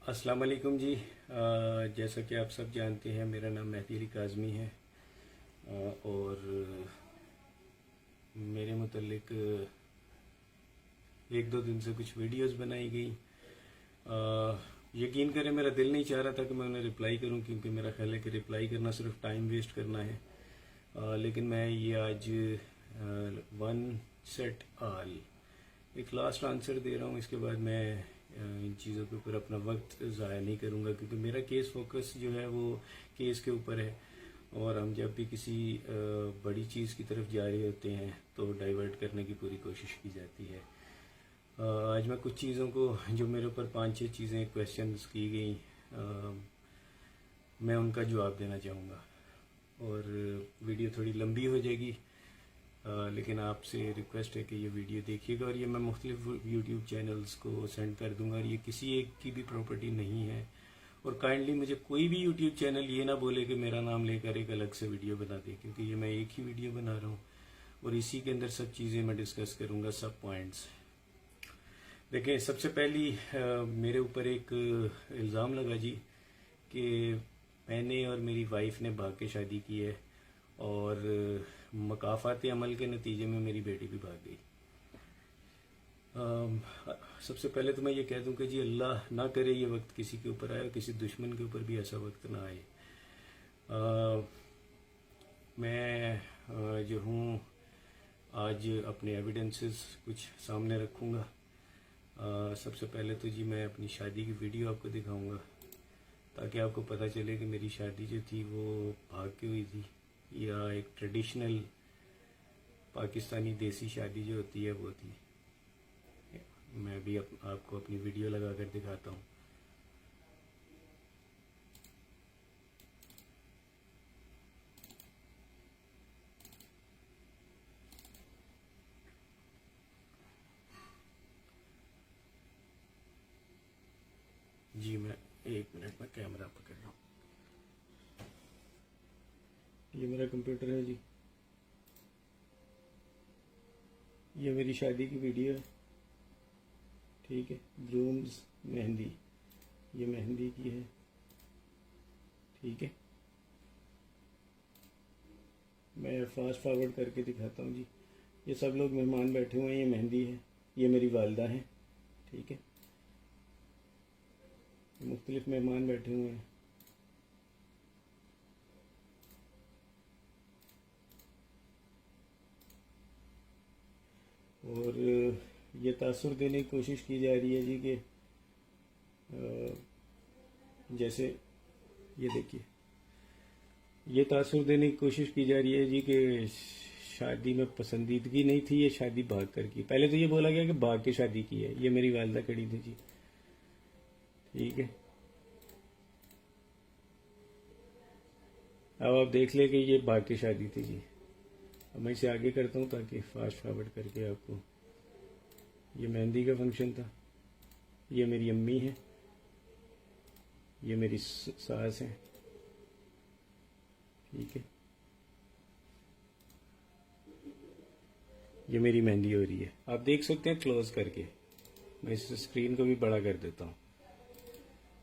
अस्सलाम वालेकुम जी। जैसा कि आप सब जानते हैं, मेरा नाम मेहदी अली काज़मी है। और मेरे मुतल्लिक एक दो दिन से कुछ वीडियोस बनाई गई। यकीन करें, मेरा दिल नहीं चाह रहा था कि मैं उन्हें रिप्लाई करूं, क्योंकि मेरा ख्याल है कि रिप्लाई करना सिर्फ टाइम वेस्ट करना है। लेकिन मैं ये आज वन सेट आल एक लास्ट आंसर दे रहा हूँ। इसके बाद मैं इन चीज़ों के ऊपर अपना वक्त ज़ाया नहीं करूँगा, क्योंकि मेरा केस फोकस जो है वो केस के ऊपर है। और हम जब भी किसी बड़ी चीज़ की तरफ जा रहे होते हैं तो डाइवर्ट करने की पूरी कोशिश की जाती है। आज मैं कुछ चीज़ों को, जो मेरे ऊपर 5-6 चीज़ें क्वेश्चंस की गई, मैं उनका जवाब देना चाहूँगा। और वीडियो थोड़ी लंबी हो जाएगी, लेकिन आपसे रिक्वेस्ट है कि ये वीडियो देखिएगा। और ये मैं मुख्तलिफ यूट्यूब चैनल्स को सेंड कर दूंगा, और ये किसी एक की भी प्रॉपर्टी नहीं है। और काइंडली मुझे कोई भी यूट्यूब चैनल ये ना बोले कि मेरा नाम लेकर एक अलग से वीडियो बना दे, क्योंकि ये मैं एक ही वीडियो बना रहा हूँ और इसी के अंदर सब चीज़ें मैं डिस्कस करूँगा, सब पॉइंट्स। देखिए, सबसे पहली मेरे ऊपर एक इल्ज़ाम लगा जी कि मैंने और मेरी वाइफ ने भाग के शादी की है, और मकाफात अमल के नतीजे में मेरी बेटी भी भाग गई। सबसे पहले तो मैं ये कह दूं कि जी अल्लाह ना करे ये वक्त किसी के ऊपर आए, और किसी दुश्मन के ऊपर भी ऐसा वक्त ना आए। मैं जो हूँ आज अपने एविडेंसेस कुछ सामने रखूँगा। सबसे पहले तो जी मैं अपनी शादी की वीडियो आपको दिखाऊंगा, ताकि आपको पता चले कि मेरी शादी जो थी वो भाग के हुई थी या एक ट्रेडिशनल पाकिस्तानी देसी शादी जो होती है वो थी। मैं भी आपको अपनी वीडियो लगा कर दिखाता हूँ। जी मैं 1 मिनट में कैमरा पकड़ रहा हूँ। ये मेरा कंप्यूटर है जी, ये मेरी शादी की वीडियो है, ठीक है। ग्रूम्स मेहंदी, ये मेहंदी की है, ठीक है। मैं फास्ट फॉरवर्ड करके दिखाता हूँ जी। ये सब लोग मेहमान बैठे हुए हैं, ये मेहंदी है, ये मेरी वालदा है, ठीक है। मुख्तलिफ मेहमान बैठे हुए हैं। और ये तासुर देने की कोशिश की जा रही है जी कि जैसे ये देखिए, ये तासुर देने की कोशिश की जा रही है जी कि शादी में पसंदीदगी नहीं थी, ये शादी भाग कर की। पहले तो ये बोला गया कि भाग के शादी की है। ये मेरी वालदा खड़ी थी जी, ठीक है। अब आप देख ले कि ये भाग के शादी थी जी। अब मैं इसे आगे करता हूँ ताकि फास्ट फॉरवर्ड करके आपको। ये मेहंदी का फंक्शन था, ये मेरी अम्मी है, ये मेरी सास है, ठीक है। ये मेरी मेहंदी हो रही है, आप देख सकते हैं क्लोज करके। मैं इस स्क्रीन को भी बड़ा कर देता हूँ।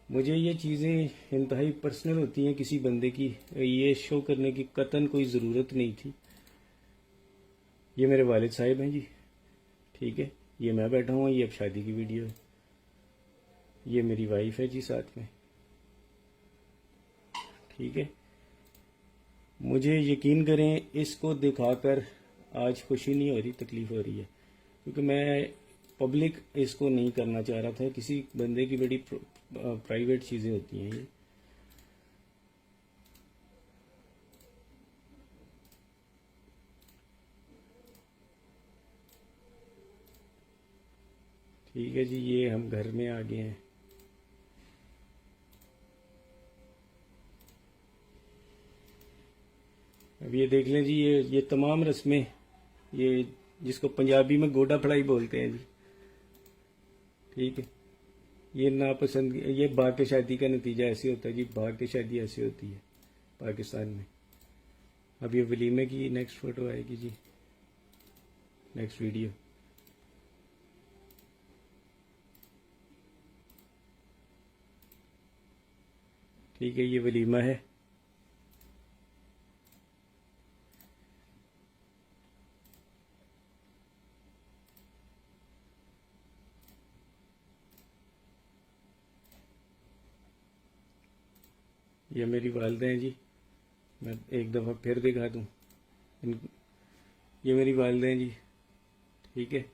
मुझे ये चीज़ें इंतहाई पर्सनल होती हैं किसी बंदे की, ये शो करने की कतन कोई ज़रूरत नहीं थी। ये मेरे वालिद साहिब हैं जी, ठीक है। ये मैं बैठा हूँ, ये अब शादी की वीडियो है। ये मेरी वाइफ है जी साथ में, ठीक है। मुझे यकीन करें, इसको दिखाकर आज खुशी नहीं हो रही, तकलीफ हो रही है, क्योंकि मैं पब्लिक इसको नहीं करना चाह रहा था। किसी बंदे की बड़ी प्राइवेट चीज़ें होती हैं ये। ठीक है जी, ये हम घर में आ गए हैं। अब ये देख लें जी, ये तमाम रस्में, ये जिसको पंजाबी में गोडा फड़ाई बोलते हैं जी, ठीक है। ये नापसंद, ये भाग के शादी का नतीजा ऐसे होता है जी। भाग के शादी ऐसे होती है पाकिस्तान में। अब ये वलीमे की नेक्स्ट फोटो आएगी जी, नेक्स्ट वीडियो। ठीक है, ये वलीमा है। ये मेरी वालदा हैं जी, मैं एक दफ़ा फिर दिखा दूँ। ये मेरी वालदा हैं जी, ठीक है।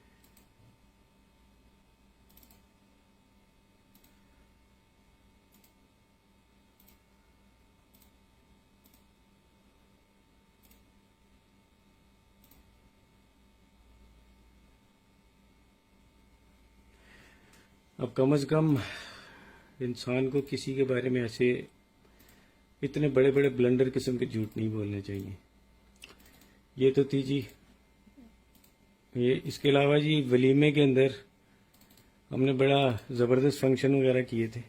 अब कम अज़ कम इंसान को किसी के बारे में ऐसे इतने बड़े बड़े ब्लंडर किस्म के झूठ नहीं बोलने चाहिए। ये तो थी जी ये। इसके अलावा जी वलीमे के अंदर हमने बड़ा ज़बरदस्त फंक्शन वगैरह किए थे।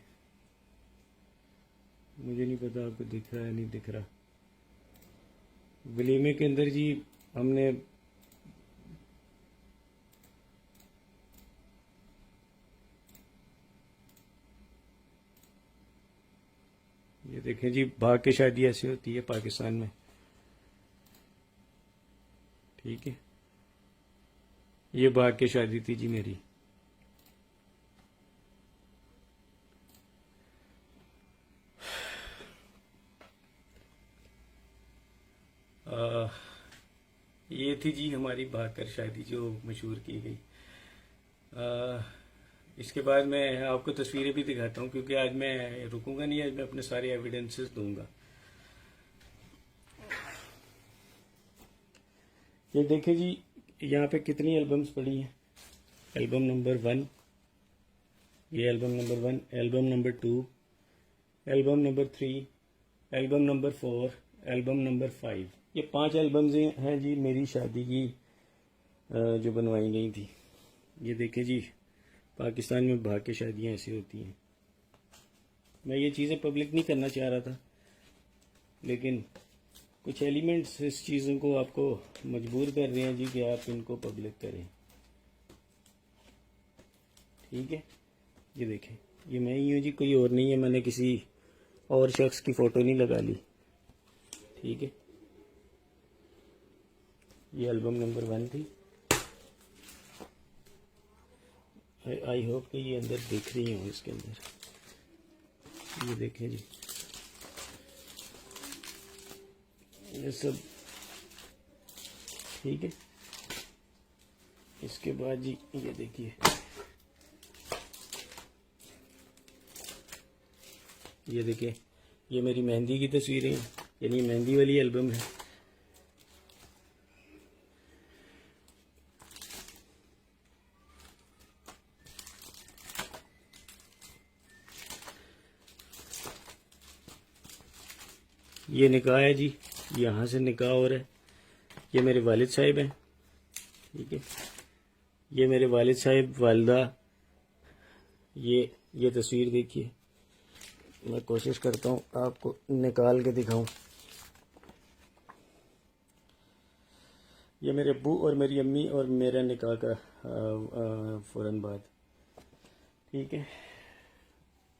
मुझे नहीं पता आपको दिख रहा है नहीं दिख रहा। वलीमे के अंदर जी हमने ये देखें जी, भाग के शादी ऐसी होती है पाकिस्तान में, ठीक है। ये भाग के शादी थी जी मेरी। ये थी जी हमारी भाग कर शादी जो मशहूर की गई। इसके बाद मैं आपको तस्वीरें भी दिखाता हूँ, क्योंकि आज मैं रुकूंगा नहीं, आज मैं अपने सारे एविडेंसेस दूंगा। ये देखें जी, यहाँ पे कितनी एल्बम्स पड़ी हैं। एल्बम नंबर 1, ये album number 1, album number 2, album number 3, album number 4, album number 5। ये 5 एल्बम्स हैं जी मेरी शादी की जो बनवाई गई थी। ये देखें जी, पाकिस्तान में भाग के शादियाँ ऐसी होती हैं। मैं ये चीज़ें पब्लिक नहीं करना चाह रहा था, लेकिन कुछ एलिमेंट्स इस चीज़ों को आपको मजबूर कर रहे हैं जी कि आप इनको पब्लिक करें, ठीक है। ये देखें, ये मैं ही हूँ जी, कोई और नहीं है। मैंने किसी और शख्स की फ़ोटो नहीं लगा ली, ठीक है। ये एल्बम नंबर 1 थी। आई होप कि ये अंदर दिख रही हूँ। इसके अंदर ये देखें जी, ये सब ठीक है। इसके बाद जी ये देखिए, ये देखिए, ये मेरी मेहंदी की तस्वीरें हैं, यानी मेहंदी वाली एल्बम है। ये निकाह है जी, यहाँ से निकाह हो रहा है। ये मेरे वालिद साहिब हैं, ठीक है। ये मेरे वालिद साहिब, वालदा। ये तस्वीर देखिए, मैं कोशिश करता हूँ आपको निकाल के दिखाऊं। ये मेरे अब्बू और मेरी अम्मी और मेरा निकाह का फ़ौरन बाद, ठीक है।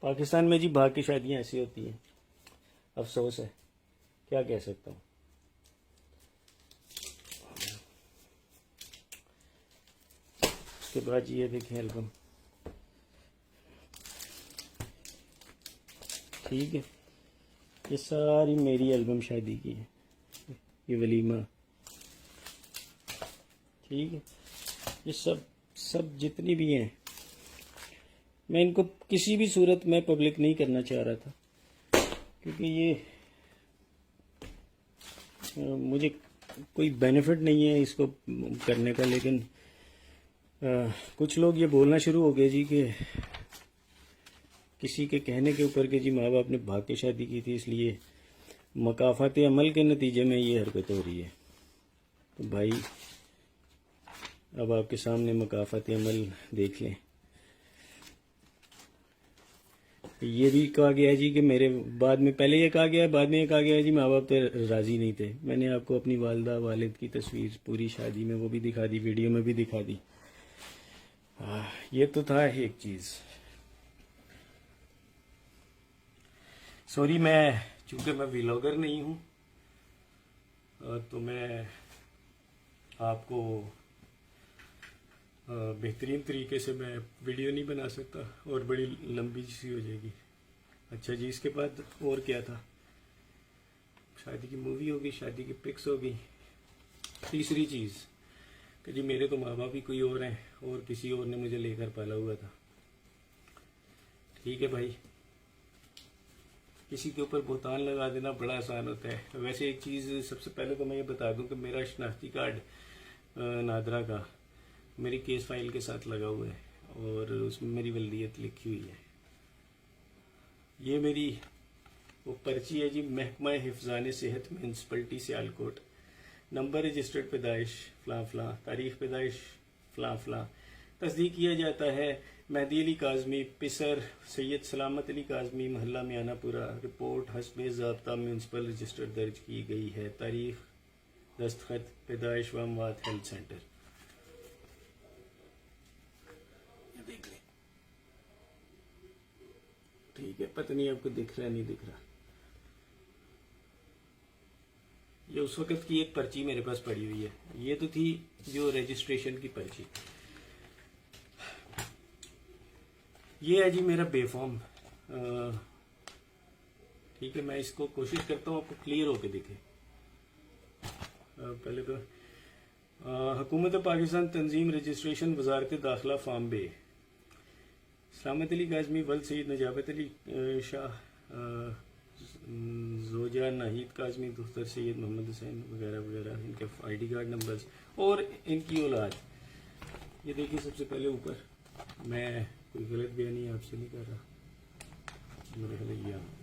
पाकिस्तान में जी भाग की शादियाँ ऐसी होती हैं, अफसोस है, क्या कह सकता हूँ। उसके बाद ये देखें एल्बम, ठीक है। ये सारी मेरी एल्बम शादी की है। ये वलीमा, ठीक है। ये सब जितनी भी हैं, मैं इनको किसी भी सूरत में पब्लिक नहीं करना चाह रहा था, क्योंकि ये मुझे कोई बेनिफिट नहीं है इसको करने का। लेकिन कुछ लोग ये बोलना शुरू हो गए जी कि किसी के कहने के ऊपर कि जी माँ बाप ने भाग के शादी की थी, इसलिए मकाफात अमल के नतीजे में ये हरकत हो रही है। तो भाई, अब आपके सामने मकाफात अमल देख लें। ये भी कहा गया है जी कि मेरे बाद में, पहले ये कहा गया है, बाद में ये कहा गया है जी माँ बाप तो राज़ी नहीं थे। मैंने आपको अपनी वालदा वालिद की तस्वीर पूरी शादी में वो भी दिखा दी, वीडियो में भी दिखा दी। ये तो था एक चीज़। सॉरी, चूंकि मैं व्लॉगर नहीं हूँ तो मैं आपको बेहतरीन तरीके से मैं वीडियो नहीं बना सकता और बड़ी लंबी सी हो जाएगी। अच्छा जी, इसके बाद और क्या था? शादी की मूवी होगी, शादी की पिक्स होगी। तीसरी चीज़ कि जी मेरे तो माँ बाप ही कोई और हैं और किसी और ने मुझे लेकर पाला हुआ था। ठीक है भाई, किसी के ऊपर बोतान लगा देना बड़ा आसान होता है। वैसे एक चीज़ सबसे पहले तो मैं ये बता दूं कि मेरा शनाख्ती कार्ड नादरा का मेरी केस फाइल के साथ लगा हुआ है और उसमें मेरी वल्दियत लिखी हुई है। ये मेरी वो पर्ची है जी, महकमा हिफ्ज़ान सेहत म्यूनसिपलिटी सियालकोट, नंबर रजिस्टर्ड पैदाइश फ़लाँ फ़लाँ, तारीख़ पैदाइश फ़लाँ फ़लाँ, तस्दीक किया जाता है मेहदी अली काज़मी, पिसर सैयद सलामत अली काज़मी, महल्ला मियानापुरा। रिपोर्ट हस्बे ज़ाब्ता म्यूनसिपल रजिस्टर दर्ज की गई है। तारीख़, दस्तखत, पैदाइश व अमवात हेल्थ सेंटर। ये देख लें, ठीक है। पता नहीं आपको दिख रहा है नहीं दिख रहा। ये उस वक्त की एक पर्ची मेरे पास पड़ी हुई है। ये तो थी जो रजिस्ट्रेशन की पर्ची। ये है जी मेरा बेफॉर्म। ठीक है, मैं इसको कोशिश करता हूँ आपको क्लियर होके दिखे। पहले तो हुकूमत पाकिस्तान तंजीम रजिस्ट्रेशन वजारत दाखिला फॉर्म बे, सलामत अली काज़मी, वल्द सईद नजाबत अली शाह, जोजा नाहिद काज़मी, दुख्तर सैयद मोहम्मद हुसैन वगैरह वगैरह, इनके ID कार्ड नंबर्स और इनकी औलाद। ये देखिए सबसे पहले ऊपर, मैं कोई गलत बयानी आपसे नहीं कर रहा, मेरे ख्याल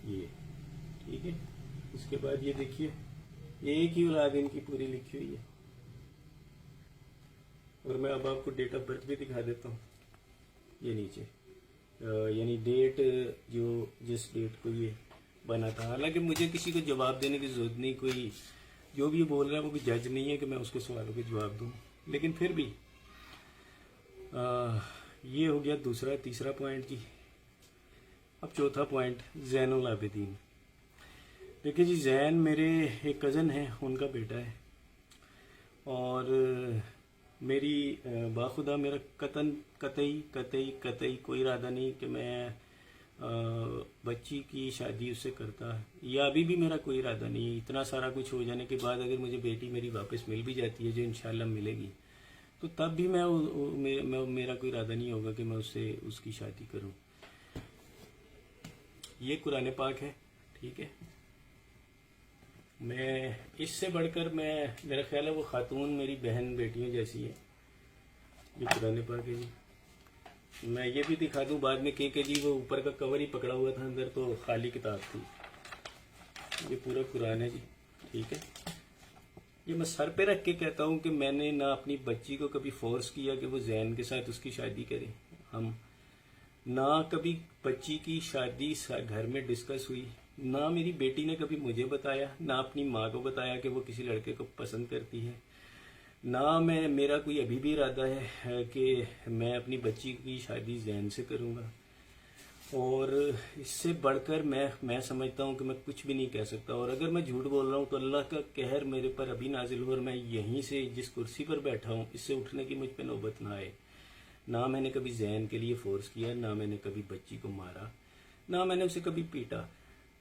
ये ठीक है। इसके बाद ये देखिए, एक ही औलाद इनकी पूरी लिखी हुई है और मैं अब आपको डेट ऑफ बर्थ भी दिखा देता हूँ। ये नीचे यानी डेट जो जिस डेट को ये बना था। हालांकि मुझे किसी को जवाब देने की जरूरत नहीं, कोई जो भी बोल रहा है वो भी जज नहीं है कि मैं उसके सवालों के जवाब दूं, लेकिन फिर भी ये हो गया दूसरा। तीसरा पॉइंट जी, अब चौथा पॉइंट, ज़ैनुल आबिदीन। देखिए जी, जैन मेरे एक कज़न है, उनका बेटा है और मेरी बाखुदा मेरा कतई कोई इरादा नहीं कि मैं बच्ची की शादी उससे करता, या अभी भी मेरा कोई इरादा नहीं है। इतना सारा कुछ हो जाने के बाद अगर मुझे बेटी मेरी वापस मिल भी जाती है, जो इंशाल्लाह मिलेगी, तो तब भी मेरा कोई इरादा नहीं होगा कि मैं उससे उसकी शादी करूं। ये कुरान पाक है, ठीक है। मैं इससे बढ़कर मेरा ख्याल है वो खातून मेरी बहन बेटियों जैसी है। ये कुरान पाक है जी। मैं ये भी दिखा दूं बाद में कि जी वो ऊपर का कवर ही पकड़ा हुआ था, अंदर तो खाली किताब थी। ये पूरा कुरान है जी, ठीक है। ये मैं सर पे रख के कहता हूँ कि मैंने ना अपनी बच्ची को कभी फोर्स किया कि वो जैन के साथ उसकी शादी करे। हम ना कभी बच्ची की शादी घर में डिस्कस हुई, ना मेरी बेटी ने कभी मुझे बताया, ना अपनी माँ को बताया कि वो किसी लड़के को पसंद करती है, ना मेरा कोई अभी भी इरादा है कि मैं अपनी बच्ची की शादी जैन से करूँगा। और इससे बढ़कर मैं समझता हूँ कि मैं कुछ भी नहीं कह सकता। और अगर मैं झूठ बोल रहा हूँ तो अल्लाह का कहर मेरे पर अभी नाजिल हो और मैं यहीं से जिस कुर्सी पर बैठा हूँ इससे उठने की मुझ पर नौबत ना आए। ना मैंने कभी जैन के लिए फोर्स किया, ना मैंने कभी बच्ची को मारा, ना मैंने उसे कभी पीटा,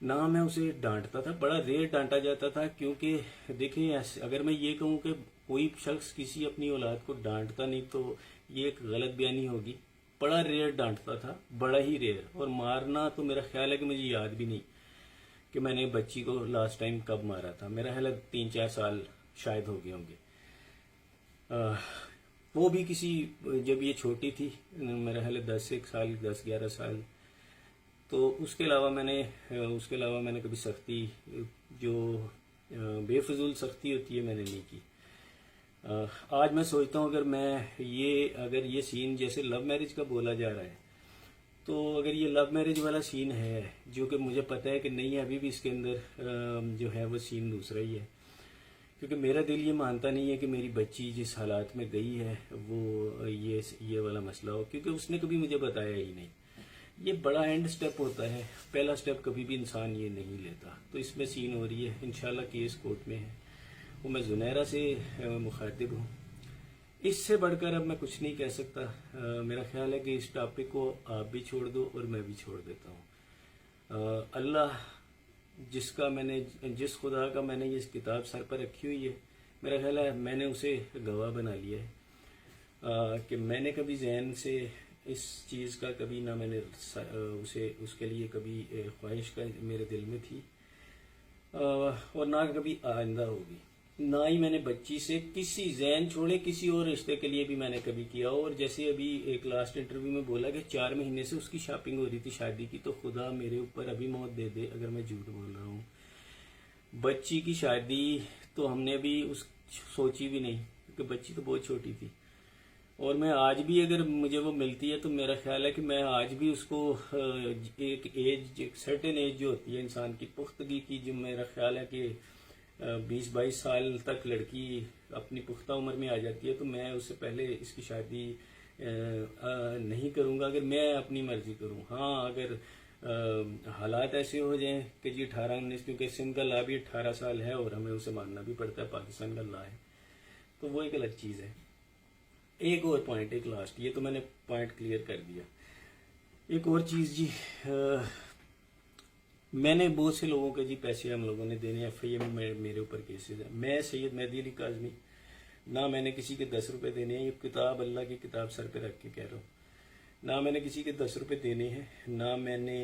ना मैं उसे डांटता था। बड़ा रेयर डांटा जाता था, क्योंकि देखिए अगर मैं ये कहूँ कि कोई शख्स किसी अपनी औलाद को डांटता नहीं तो ये एक गलत बयानी होगी। बड़ा रेयर डांटता था, बड़ा ही रेयर। और मारना तो मेरा ख्याल है कि मुझे याद भी नहीं कि मैंने बच्ची को लास्ट टाइम कब मारा था। मेरा ख्याल है 3-4 साल शायद हो गए होंगे। वो भी किसी, जब ये छोटी थी, मेरा ख्याल है 10-11 साल। तो उसके अलावा मैंने कभी सख्ती, जो बेफजूल सख्ती होती है, मैंने नहीं की। आज मैं सोचता हूँ अगर ये सीन जैसे लव मैरिज का बोला जा रहा है, तो अगर ये लव मैरिज वाला सीन है, जो कि मुझे पता है कि नहीं है, अभी भी इसके अंदर जो है वो सीन दूसरा ही है। क्योंकि मेरा दिल ये मानता नहीं है कि मेरी बच्ची जिस हालात में गई है वो ये वाला मसला हो, क्योंकि उसने कभी मुझे बताया ही नहीं। ये बड़ा एंड स्टेप होता है, पहला स्टेप कभी भी इंसान ये नहीं लेता। तो इसमें सीन हो रही है, इंशाल्लाह केस कोर्ट में है, वो मैं जुनैरा से मुखातिब हूँ। इससे बढ़कर अब मैं कुछ नहीं कह सकता। मेरा ख्याल है कि इस टॉपिक को आप भी छोड़ दो और मैं भी छोड़ देता हूँ। अल्लाह जिस खुदा का मैंने ये किताब सर पर रखी हुई है, मेरा ख्याल है मैंने उसे गवाह बना लिया है कि मैंने कभी जहन से इस चीज़ का कभी ना मैंने उसके लिए कभी ख्वाहिश का मेरे दिल में थी और ना कभी आइंदा होगी। ना ही मैंने बच्ची से किसी जहन छोड़े किसी और रिश्ते के लिए भी मैंने कभी किया। और जैसे अभी एक लास्ट इंटरव्यू में बोला कि 4 महीने से उसकी शॉपिंग हो रही थी शादी की, तो खुदा मेरे ऊपर अभी मौत दे दे अगर मैं झूठ बोल रहा हूँ। बच्ची की शादी तो हमने भी सोची भी नहीं, क्योंकि बच्ची तो बहुत छोटी थी। और मैं आज भी अगर मुझे वो मिलती है तो मेरा ख्याल है कि मैं आज भी उसको एक सर्टेन एज जो होती है इंसान की पुख्तगी की, जो मेरा ख्याल है कि 20-22 साल तक लड़की अपनी पुख्ता उम्र में आ जाती है, तो मैं उससे पहले इसकी शादी नहीं करूँगा अगर मैं अपनी मर्जी करूँ। हाँ, अगर हालात ऐसे हो जाएं कि जी 18-19, क्योंकि सिंध का ला भी 18 साल है और हमें उसे मानना भी पड़ता है, पाकिस्तान का ला है, तो वो एक अलग चीज़ है। एक और पॉइंट, एक लास्ट, ये तो मैंने पॉइंट क्लियर कर दिया। एक और चीज़ जी, मैंने बहुत से लोगों के जी पैसे हम लोगों ने देने, FIA में मेरे ऊपर केसेस है। मैं सैयद मेहदी अली काज़मी, ना मैंने किसी के 10 रुपये देने हैं, ये किताब अल्लाह की किताब सर पे रख के कह रहा हूँ, ना मैंने किसी के 10 रुपये देने हैं, ना मैंने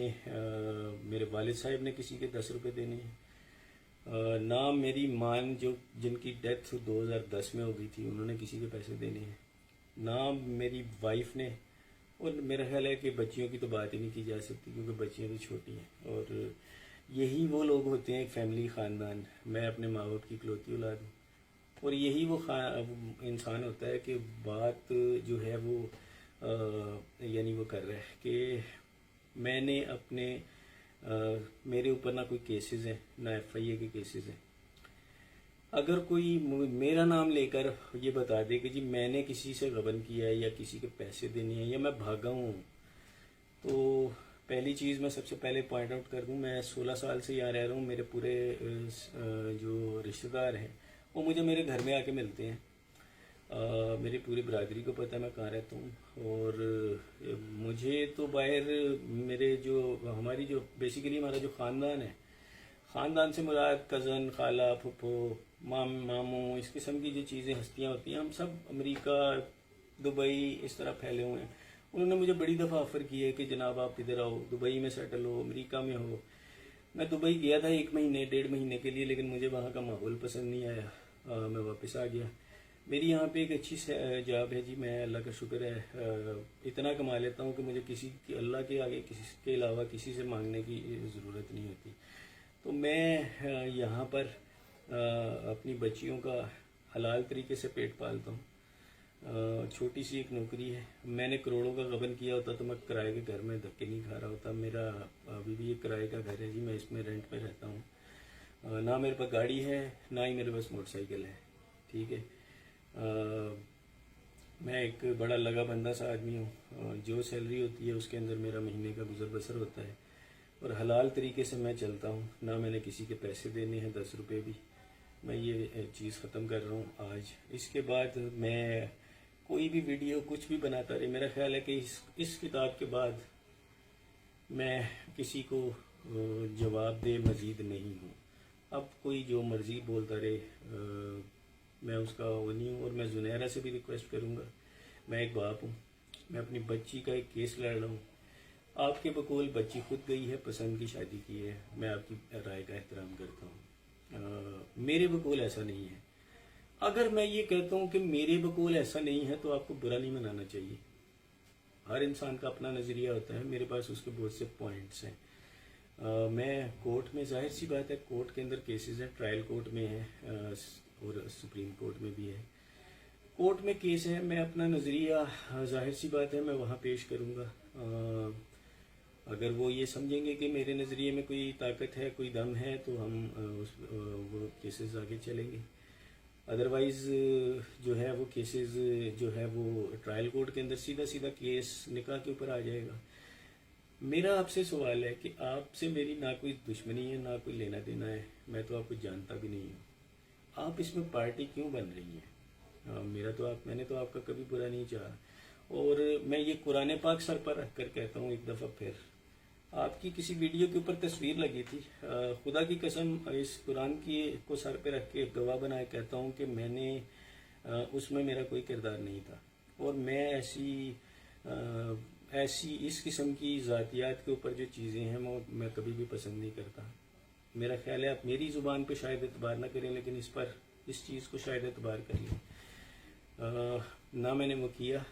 मेरे वालिद साहब ने किसी के 10 रुपये देने हैं, ना मेरी माँ जो जिनकी डेथ 2010 में हो गई थी उन्होंने किसी के पैसे देने हैं, ना मेरी वाइफ ने। और मेरा ख्याल है कि बच्चियों की तो बात ही नहीं की जा सकती, क्योंकि बच्चियां भी छोटी हैं। और यही वो लोग होते हैं, एक फैमिली, ख़ानदान। मैं अपने माँ बाप की इकलौती औलाद हूँ, और यही वो इंसान होता है कि बात जो है वो यानी वो कर रहा है कि मैंने अपने मेरे ऊपर ना कोई केसेस हैं, ना FIA के केसेस हैं। अगर कोई मेरा नाम लेकर ये बता दे कि जी मैंने किसी से गबन किया है या किसी के पैसे देने हैं या मैं भागा हूँ, तो पहली चीज़ मैं सबसे पहले पॉइंट आउट कर दूँ, मैं 16 साल से यहाँ रह रहा हूँ। मेरे पूरे जो रिश्तेदार हैं वो मुझे मेरे घर में आके मिलते हैं। मेरी पूरी बरादरी को पता है मैं कहाँ रहता हूँ। और मुझे तो बाहर मेरे जो हमारी जो बेसिकली हमारा जो ख़ानदान है, ख़ानदान से मुराद कज़न, खाला, फुफो, मामू, इस किस्म की जो चीज़ें हस्तियाँ होती हैं, हम सब अमेरिका, दुबई इस तरह फैले हुए हैं। उन्होंने मुझे बड़ी दफ़ा ऑफ़र किया है कि जनाब आप इधर आओ, दुबई में सेटल हो, अमेरिका में हो। मैं दुबई गया था 1 महीने 1.5 महीने के लिए, लेकिन मुझे वहाँ का माहौल पसंद नहीं आया, मैं वापस आ गया। मेरी यहाँ पे एक अच्छी जॉब है जी, मैं अल्लाह का शुक्र है इतना कमा लेता हूँ कि मुझे अल्लाह के आगे किसी के अलावा किसी से मांगने की ज़रूरत नहीं होती। तो मैं यहाँ पर अपनी बच्चियों का हलाल तरीके से पेट पालता हूँ। छोटी सी एक नौकरी है। मैंने करोड़ों का गबन किया होता तो मैं किराए के घर में धक्के नहीं खा रहा होता। मेरा अभी भी एक किराए का घर है जी, मैं इसमें रेंट पे रहता हूँ। ना मेरे पास गाड़ी है, ना ही मेरे पास मोटरसाइकिल है, ठीक है। मैं एक बड़ा लगा बंदा सा आदमी हूँ। जो सैलरी होती है उसके अंदर मेरा महीने का गुजर बसर होता है और हलाल तरीके से मैं चलता हूँ। ना मैंने किसी के पैसे देने हैं 10 रुपये भी। मैं ये चीज़ ख़त्म कर रहा हूँ आज। इसके बाद मैं कोई भी वीडियो कुछ भी बनाता रहे, मेरा ख्याल है कि इस किताब के बाद मैं किसी को जवाब दे मज़ीद नहीं हूँ। अब कोई जो मर्ज़ी बोलता रहे, मैं उसका वो नहीं हूँ। और मैं जुनैरा से भी रिक्वेस्ट करूँगा, मैं एक बाप हूँ, मैं अपनी बच्ची का एक केस लड़ रहा हूँ। आपके बकौल बच्ची खुद गई है, पसंद की शादी की है, मैं आपकी राय का एहतराम करता हूँ। मेरे बकौल ऐसा नहीं है। अगर मैं ये कहता हूँ कि मेरे बकौल ऐसा नहीं है तो आपको बुरा नहीं मनाना चाहिए। हर इंसान का अपना नज़रिया होता है, मेरे पास उसके बहुत से पॉइंट्स हैं। मैं कोर्ट में, जाहिर सी बात है, कोर्ट के अंदर केसेस हैं, ट्रायल कोर्ट में है और सुप्रीम कोर्ट में भी है। कोर्ट में केस है, मैं अपना नज़रिया, जाहिर सी बात है, मैं वहाँ पेश करूँगा। अगर वो ये समझेंगे कि मेरे नज़रिए में कोई ताकत है, कोई दम है, तो हम वो केसेस आगे चलेंगे। अदरवाइज़ जो है वो केसेस जो है वो ट्रायल कोर्ट के अंदर सीधा सीधा केस निकाह के ऊपर आ जाएगा। मेरा आपसे सवाल है कि आपसे मेरी ना कोई दुश्मनी है ना कोई लेना देना है, मैं तो आपको जानता भी नहीं हूँ। आप इसमें पार्टी क्यों बन रही है? मैंने तो आपका कभी बुरा नहीं चाहा। और मैं ये कुरान पाक सर पर रख कर कहता हूँ एक दफ़ा फिर, आपकी किसी वीडियो के ऊपर तस्वीर लगी थी, खुदा की कसम इस कुरान की को सर पे रख के गवाह बनाए कहता हूँ कि मैंने उसमें मेरा कोई किरदार नहीं था। और मैं ऐसी इस किस्म की ज़ातियात के ऊपर जो चीज़ें हैं वो मैं कभी भी पसंद नहीं करता। मेरा ख्याल है आप मेरी ज़ुबान पे शायद एतबार ना करें, लेकिन इस चीज़ को शायद एतबार कर लें। ना मैंने वो किया।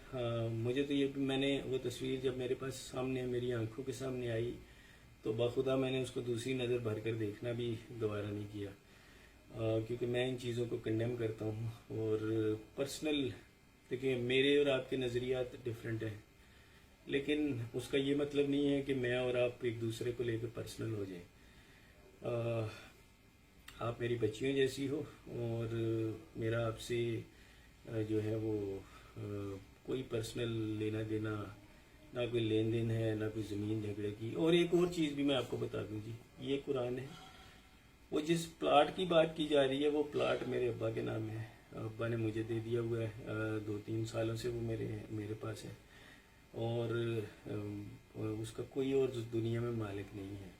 मुझे तो ये मैंने वो तस्वीर जब मेरे पास सामने मेरी आंखों के सामने आई तो बाखुदा मैंने उसको दूसरी नज़र भर कर देखना भी गवारा नहीं किया, क्योंकि मैं इन चीज़ों को कंडेम करता हूँ। और पर्सनल देखिए, मेरे और आपके नज़रियात डिफरेंट हैं, लेकिन उसका ये मतलब नहीं है कि मैं और आप एक दूसरे को लेकर पर्सनल हो जाए। आप मेरी बच्चियों जैसी हो और मेरा आपसे जो है वो कोई पर्सनल लेना देना, ना कोई लेन देन है, ना कोई ज़मीन झगड़े की। और एक और चीज़ भी मैं आपको बता दूं जी, ये कुरान है, वो जिस प्लाट की बात की जा रही है वो प्लाट मेरे अब्बा के नाम है। अब्बा ने मुझे दे दिया हुआ है, 2-3 सालों से वो मेरे पास है। और उसका कोई और दुनिया में मालिक नहीं है।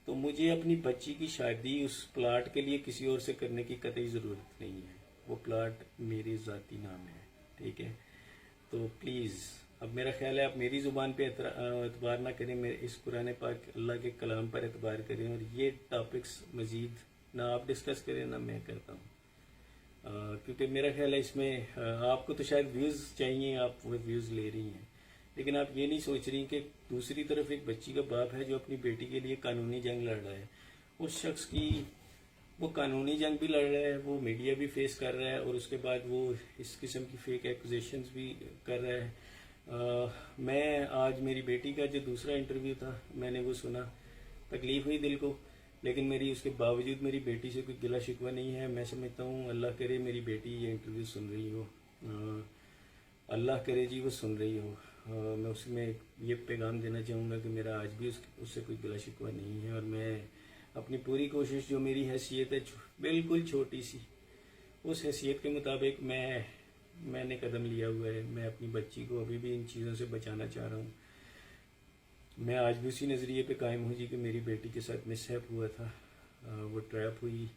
तो मुझे अपनी बच्ची की शादी उस प्लाट के लिए किसी और से करने की कतई ज़रूरत नहीं है। वो प्लाट मेरे ज़ाती नाम है, ठीक है? तो प्लीज़, अब मेरा ख्याल है आप मेरी ज़ुबान पे एतबार ना करें, मेरे इस कुरान पाक अल्लाह के कलाम पर एतबार करें। और ये टॉपिक्स मज़ीद ना आप डिस्कस करें ना मैं करता हूँ, क्योंकि मेरा ख्याल है इसमें आपको तो शायद व्यूज़ चाहिए, आप वो व्यूज़ ले रही हैं, लेकिन आप ये नहीं सोच रही कि दूसरी तरफ एक बच्ची का बाप है जो अपनी बेटी के लिए कानूनी जंग लड़ रहा है। उस शख्स की वो कानूनी जंग भी लड़ रहा है, वो मीडिया भी फेस कर रहा है, और उसके बाद वो इस किस्म की फेक एक्यूजेशंस भी कर रहा है। मैं आज मेरी बेटी का जो दूसरा इंटरव्यू था मैंने वो सुना, तकलीफ हुई दिल को, लेकिन मेरी उसके बावजूद मेरी बेटी से कोई गिला शिकवा नहीं है। मैं समझता हूँ अल्लाह करे मेरी बेटी ये इंटरव्यू सुन रही हो, अल्लाह करे जी वो सुन रही हो। मैं उसमें ये पैगाम देना चाहूँगा कि मेरा आज भी उससे कोई गिला शिकवा नहीं है, और मैं अपनी पूरी कोशिश, जो मेरी हैसियत है बिल्कुल छोटी सी, उस हैसियत के मुताबिक मैंने कदम लिया हुआ है। मैं अपनी बच्ची को अभी भी इन चीज़ों से बचाना चाह रहा हूँ। मैं आज भी उसी नज़रिए पे कायम हूँ जी कि मेरी बेटी के साथ मिसहैप हुआ था, वो ट्रैप हुई,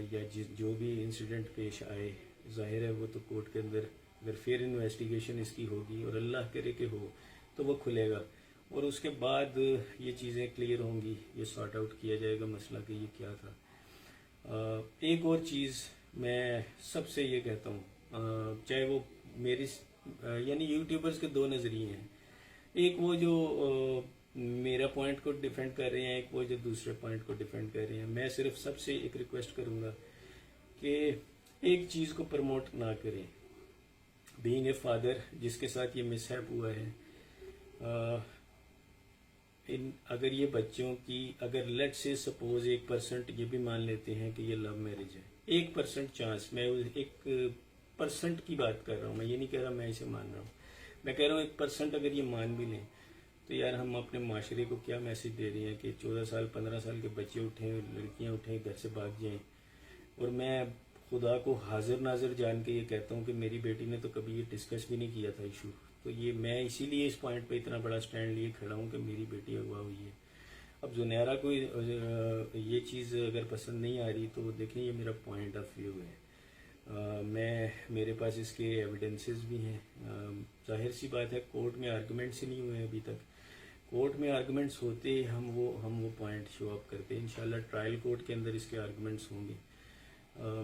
या जो भी इंसिडेंट पेश आए, जाहिर है वो तो कोर्ट के अंदर अगर फिर इन्वेस्टिगेशन इसकी होगी, और अल्लाह करे कि हो तो वो खुलेगा, और उसके बाद ये चीज़ें क्लियर होंगी, ये सॉर्ट आउट किया जाएगा मसला कि ये क्या था। एक और चीज़ मैं सबसे ये कहता हूँ, चाहे वो मेरी यानी यूट्यूबर्स के दो नज़रिए हैं, एक वो जो मेरा पॉइंट को डिफेंड कर रहे हैं, एक वो जो दूसरे पॉइंट को डिफेंड कर रहे हैं। मैं सिर्फ सबसे एक रिक्वेस्ट करूँगा कि एक चीज़ को प्रमोट ना करें। बीइंग ए फादर जिसके साथ ये मिसहैप हुआ है, अगर ये बच्चों की, अगर लेट से सपोज 1% ये भी मान लेते हैं कि ये लव मैरिज है, 1% चांस, मैं 1% की बात कर रहा हूँ, मैं ये नहीं कह रहा मैं इसे मान रहा हूँ, मैं कह रहा हूँ 1% अगर ये मान भी लें तो यार हम अपने माशरे को क्या मैसेज दे रहे हैं कि 14 साल 15 साल के बच्चे उठें, लड़कियाँ उठें, घर से भाग जाएं। और मैं खुदा को हाजिर नाजिर जान के ये कहता हूँ कि मेरी बेटी ने तो कभी ये डिस्कस भी नहीं किया था इशू। तो ये मैं इसीलिए इस पॉइंट पे इतना बड़ा स्टैंड लिए खड़ा हूँ कि मेरी बेटी अगवा हुई है। अब जुनैरा को ये चीज़ अगर पसंद नहीं आ रही तो देखें, ये मेरा पॉइंट ऑफ व्यू है। मेरे पास इसके एविडेंसेस भी हैं। जाहिर सी बात है कोर्ट में आर्गूमेंट्स ही नहीं हुए अभी तक। कोर्ट में आर्गूमेंट्स होते हम वो पॉइंट शो अप करते। इंशाल्लाह ट्रायल कोर्ट के अंदर इसके आर्गूमेंट्स होंगे।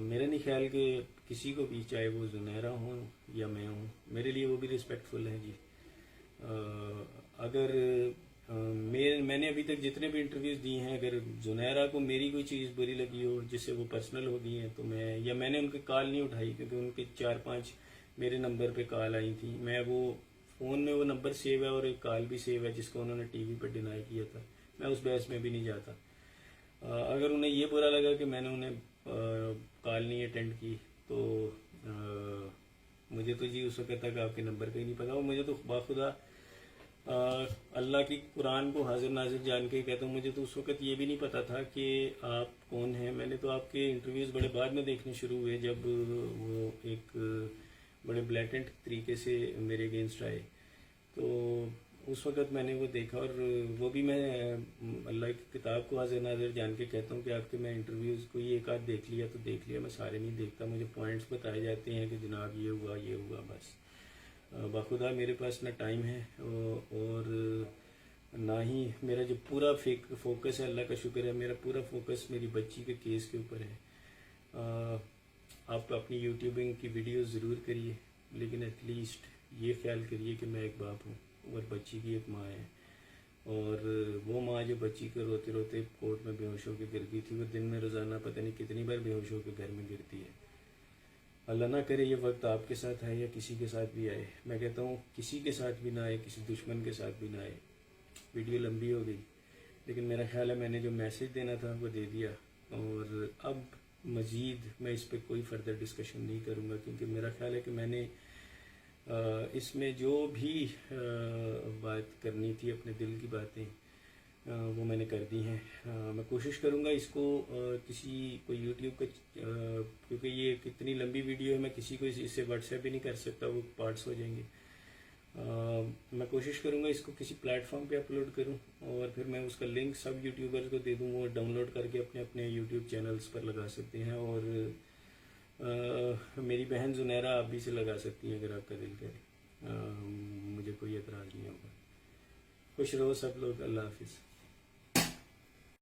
मेरा नहीं ख्याल कि किसी को भी, चाहे वो जुनैरा हो या मैं हूँ, मेरे लिए वो भी रिस्पेक्टफुल है जी। अगर मैंने अभी तक जितने भी इंटरव्यूज़ दिए हैं, अगर जुनैरा को मेरी कोई चीज़ बुरी लगी हो जिससे वो पर्सनल हो गई हैं तो मैंने उनकी कॉल नहीं उठाई, क्योंकि उनके 4-5 मेरे नंबर पे कॉल आई थी। मैं वो फ़ोन में वो नंबर सेव है और एक कॉल भी सेव है जिसको उन्होंने टीवी पर डिनाई किया था। मैं उस बहस में भी नहीं जाता। अगर उन्हें ये बुरा लगा कि मैंने उन्हें कॉल नहीं अटेंड की तो मुझे तो जी उस वक्त तक आपके नंबर का ही नहीं पता। और मुझे तो बाखुदा अल्लाह की कुरान को हाजिर नाजिर जान के ही कहता हूँ। मुझे तो उस वक्त ये भी नहीं पता था कि आप कौन हैं। मैंने तो आपके इंटरव्यूज़ बड़े बाद में देखने शुरू हुए, जब वो एक बड़े ब्लैटेंट तरीके से मेरे अगेंस्ट आए, तो उस वक़्त मैंने वो देखा। और वो भी मैं अल्लाह की किताब को हाजिर नाजिर जान के कहता हूँ कि आपके मैं इंटरव्यूज़ कोई एक आध देख लिया तो देख लिया, मैं सारे नहीं देखता। मुझे पॉइंट्स बताए जाते हैं कि जनाब ये हुआ, बस। बाखुदा मेरे पास ना टाइम है और ना ही मेरा जो पूरा फोकस है, अल्लाह का शुक्र है, मेरा पूरा फोकस मेरी बच्ची के केस के ऊपर है। आप अपनी यूट्यूबिंग की वीडियो ज़रूर करिए, लेकिन एटलीस्ट ये ख्याल करिए कि मैं एक बाप हूँ और बच्ची की एक माँ है। और वो माँ जो बच्ची को रोते रोते कोर्ट में बेहोश होकर गिर गई थी, वो दिन में रोज़ाना पता नहीं कितनी बार बेहोश होकर घर में गिरती है। अल्लाह ना करे ये वक्त आपके साथ आए या किसी के साथ भी आए। मैं कहता हूँ किसी के साथ भी ना आए, किसी दुश्मन के साथ भी ना आए। वीडियो लंबी हो गई, लेकिन मेरा ख्याल है मैंने जो मैसेज देना था वो दे दिया। और अब मज़ीद मैं इस पर कोई फर्दर डिस्कशन नहीं करूँगा, क्योंकि मेरा ख्याल है कि मैंने इसमें जो भी बात करनी थी, अपने दिल की बातें, वो मैंने कर दी हैं। मैं कोशिश करूँगा इसको किसी को यूट्यूब का, क्योंकि ये कितनी लंबी वीडियो है, मैं किसी को इससे व्हाट्सएप भी नहीं कर सकता, वो पार्ट्स हो जाएंगे। मैं कोशिश करूँगा इसको किसी प्लेटफॉर्म पे अपलोड करूँ और फिर मैं उसका लिंक सब यूट्यूबर्स को दे दूँ, वो डाउनलोड करके अपने अपने यूट्यूब चैनल्स पर लगा सकते हैं। और मेरी बहन जुनैरा आप भी से लगा सकती हैं अगर आपका दिल करे। मुझे कोई एतराज़ नहीं होगा। खुश रहो सब लोग। अल्लाह हाफिज़।